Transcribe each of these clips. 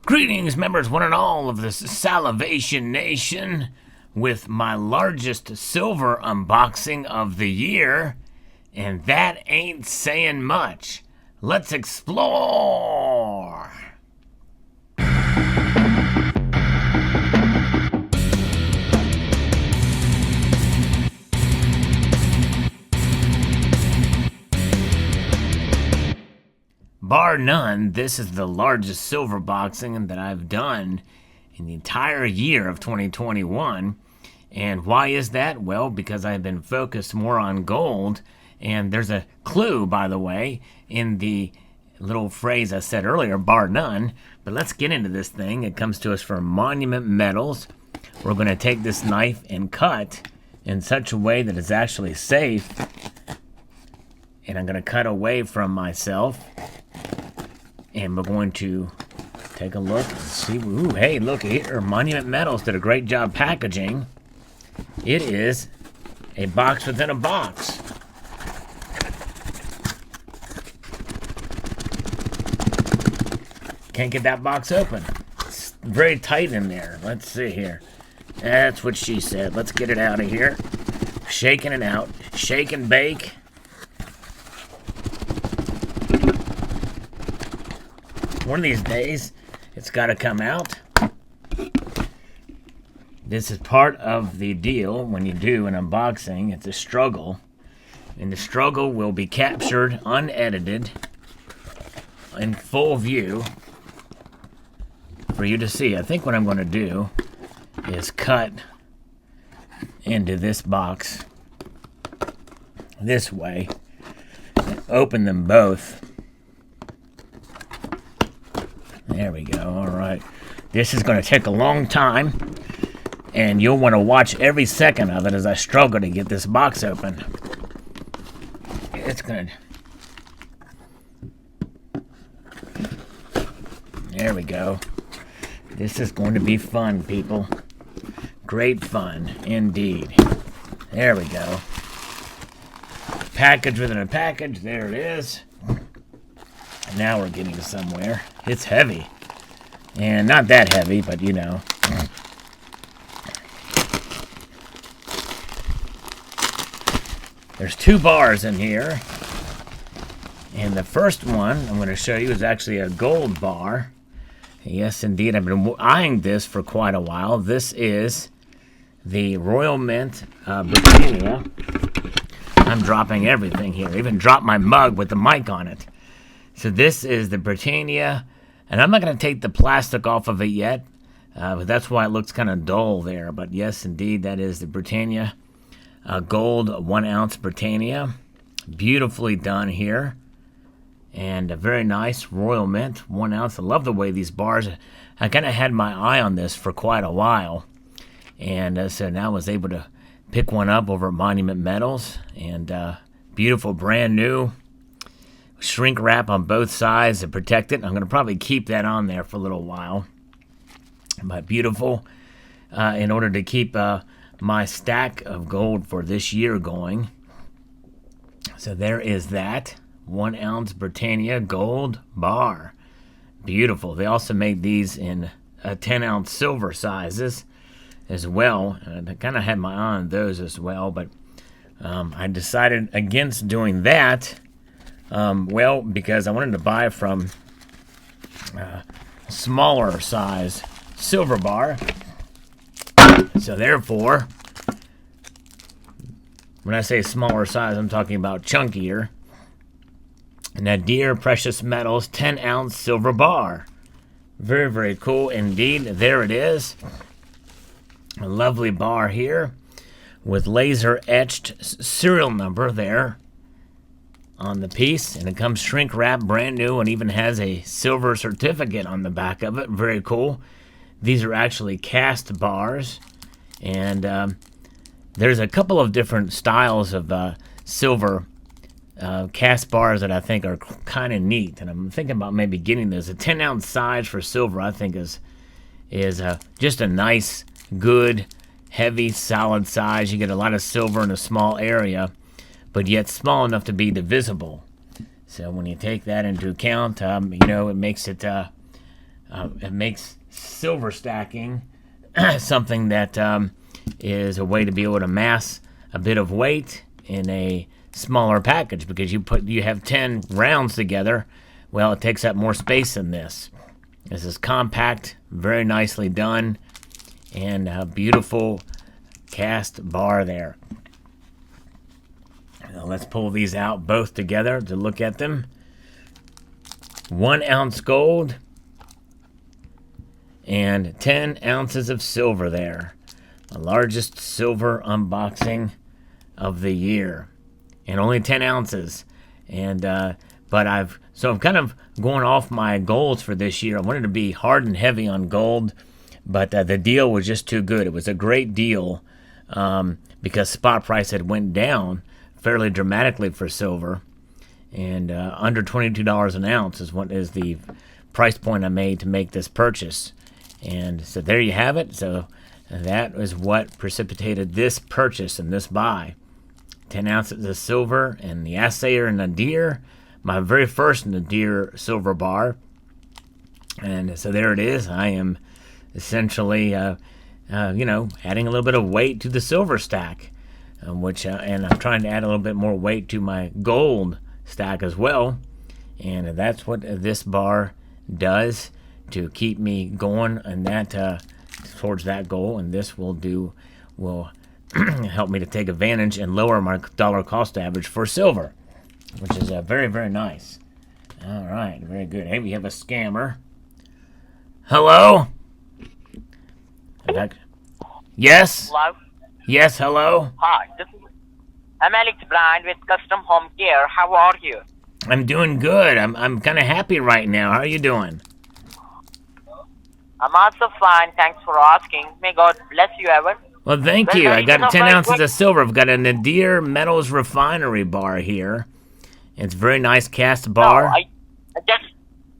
Greetings, members, one and all of this Salivation Nation, with my largest silver unboxing of the year, and that ain't saying much. Let's explore! Bar none, this is the largest silver boxing that I've done in the entire year of 2021. And why is that? Well, because I've been focused more on gold. And there's a clue, by the way, in the little phrase I said earlier, bar none. But let's get into this thing. It comes to us from Monument Metals. We're going to take this knife and cut in such a way that it's actually safe. And I'm going to cut away from myself. And we're going to take a look and see. Ooh, hey, look here. Monument Metals did a great job packaging. It is a box within a box. Can't get that box open. It's very tight in there. Let's see here. That's what she said. Let's get it out of here. Shaking it out. Shake and bake. One of these days, it's got to come out. This is part of the deal when you do an unboxing. It's a struggle. And the struggle will be captured, unedited, in full view for you to see. I think what I'm going to do is cut into this box this way and open them both. There we go. All right. This is going to take a long time, and you'll want to watch every second of it as I struggle to get this box open. It's going to... There we go. This is going to be fun, people. Great fun, indeed. There we go. Package within a package. There it is. Now we're getting somewhere. It's heavy. And not that heavy, but you know. There's 2 bars in here. And the first one I'm going to show you is actually a gold bar. Yes, indeed. I've been eyeing this for quite a while. This is the Royal Mint Britannia. I'm dropping everything here. I even dropped my mug with the mic on it. So this is the Britannia, and I'm not going to take the plastic off of it yet, but that's why it looks kind of dull there. But yes, indeed, that is the Britannia gold 1-ounce Britannia. Beautifully done here, and a very nice Royal Mint 1 ounce. I love the way these bars, I kind of had my eye on this for quite a while, and so now I was able to pick one up over at Monument Metals, and beautiful, brand new. Shrink wrap on both sides to protect it. I'm going to probably keep that on there for a little while. But beautiful in order to keep my stack of gold for this year going. So there is that 1-ounce Britannia gold bar. Beautiful. They also made these in 10-ounce silver sizes as well. And I kind of had my eye on those as well. But I decided against doing that. Well, because I wanted to buy from a smaller size silver bar. So therefore, when I say smaller size, I'm talking about chunkier. Nadir Precious Metals 10-ounce silver bar. Very, very cool indeed. There it is. A lovely bar here with laser etched serial number there on the piece, and it comes shrink wrap, brand new, and even has a silver certificate on the back of it. Very cool. These are actually cast bars, and there's a couple of different styles of silver cast bars that I think are kind of neat, and I'm thinking about maybe getting those. A 10-ounce size for silver, I think, is just a nice, good, heavy, solid size. You get a lot of silver in a small area, but yet small enough to be divisible. So when you take that into account, you know, it makes it It makes silver stacking something that is a way to be able to mass a bit of weight in a smaller package, because you have 10 rounds together. Well, it takes up more space than this. This is compact, very nicely done, and a beautiful cast bar there. Now let's pull these out both together to look at them. 1 ounce gold and 10 ounces of silver there. The largest silver unboxing of the year, and only 10 ounces. And but I'm kind of going off my goals for this year. I wanted to be hard and heavy on gold, but the deal was just too good. It was a great deal because spot price had went down fairly dramatically for silver, and under $22 an ounce is the price point I made to make this purchase. And so there you have it. So that is what precipitated this purchase and this buy. 10 ounces of silver and the Assayer Nadir, my very first Nadir silver bar. And so there it is. I am essentially, adding a little bit of weight to the silver stack, and I'm trying to add a little bit more weight to my gold stack as well. And that's what this bar does to keep me going and that towards that goal. And this will help me to take advantage and lower my dollar cost average for silver, which is very, very nice. All right, very good. Hey, we have a scammer. Hello? Yes? Hello? Yes, hello? Hi, I'm Alex Brand with Custom Home Care. How are you? I'm doing good. I'm kind of happy right now. How are you doing? I'm also fine. Thanks for asking. May God bless you ever. Well, thank you. I got 10 ounces of silver. I've got a Nadir Metals Refinery bar here. It's a very nice cast bar. No,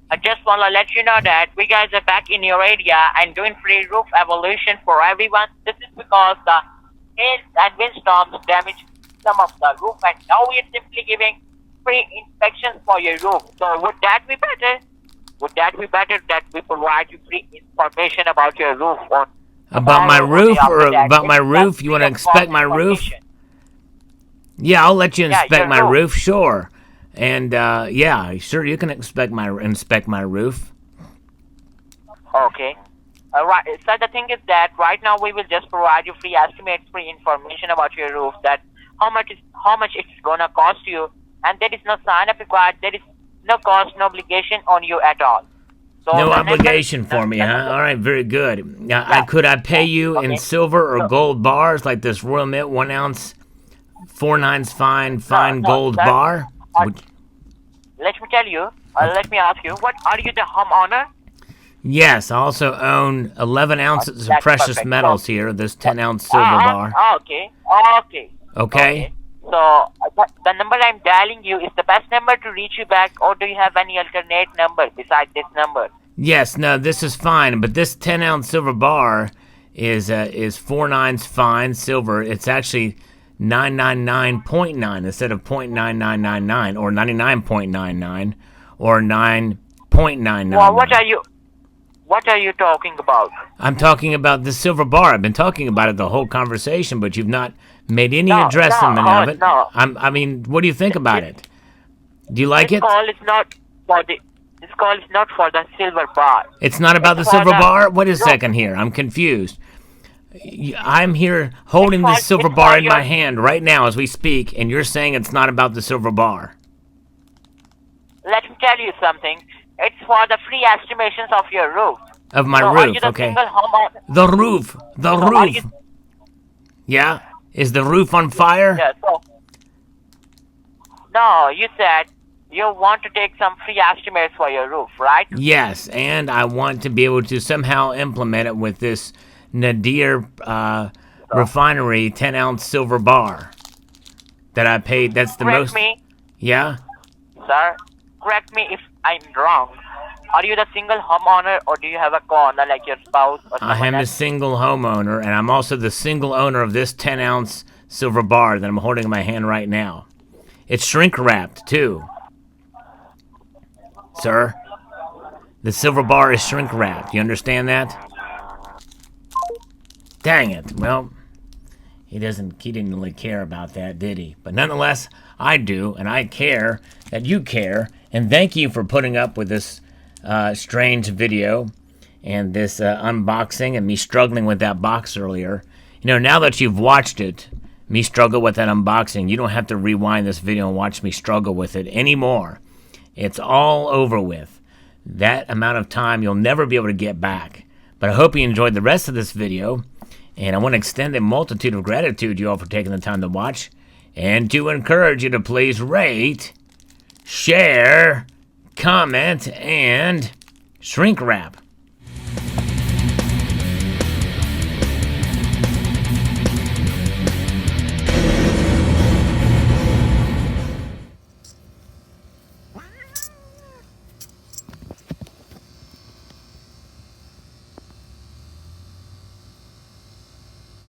I just want to let you know that we guys are back in your area and doing free roof evolution for everyone. This is because the hail and windstorms damaged some of the roof, and now we are simply giving free inspections for your roof. So would that be better? Would that be better that we provide you free information about your roof? About my roof, or about my roof? You want to inspect my roof? Yeah, I'll let you inspect my roof, sure. And yeah, sure, you can inspect my roof. Okay. Right. So the thing is that right now we will just provide you free estimates, free information about your roof, that how much it's gonna cost you, and there is no sign up required. There is no cost, no obligation on you at all. So no obligation for me, huh? All right, very good. Now, could I pay you in silver or gold bars, like this Royal Mint 1 ounce, 4/9 fine gold bar? Let me tell you. Let me ask you. What are you, the homeowner? Yes, I also own 11 ounces of precious metals here. This 10 ounce silver bar. Okay. So the number I'm dialing you is the best number to reach you back, or do you have any alternate number besides this number? Yes, no, this is fine, but this 10 ounce silver bar is 4/9 fine silver. It's actually 999.9 instead of 0.9999 or 99.99 or 9.99. Well, what are you talking about? I'm talking about the silver bar. I've been talking about it the whole conversation, but you've not made any addressment of it. No. I mean, what do you think about it? Do you like it? This call is not for the silver bar. It's not about the silver bar? Wait a second here. I'm confused. I'm here holding this silver bar in my hand right now as we speak, and you're saying it's not about the silver bar. Let me tell you something. It's for the free estimations of your roof. Of my roof, okay. The roof. Yeah? Is the roof on fire? Yeah, no, you said you want to take some free estimates for your roof, right? Yes, and I want to be able to somehow implement it with this Nadir Refinery 10 ounce silver bar that I paid. That's the most. Correct me. Yeah? Sir, correct me if I'm wrong. Are you the single homeowner, or do you have a co-owner like your spouse or someone I am else? a single homeowner, and I'm also the single owner of this 10 ounce silver bar that I'm holding in my hand right now. It's shrink wrapped too. Sir, The silver bar is shrink wrapped. You understand that? Dang it. Well, he didn't really care about that, did he? But nonetheless, I do, and I care that you care. And thank you for putting up with this strange video and this unboxing and me struggling with that box earlier. You know, now that you've watched it, me struggle with that unboxing, you don't have to rewind this video and watch me struggle with it anymore. It's all over with. That amount of time you'll never be able to get back. But I hope you enjoyed the rest of this video. And I want to extend a multitude of gratitude to you all for taking the time to watch. And to encourage you to please rate, share, comment, and shrink wrap.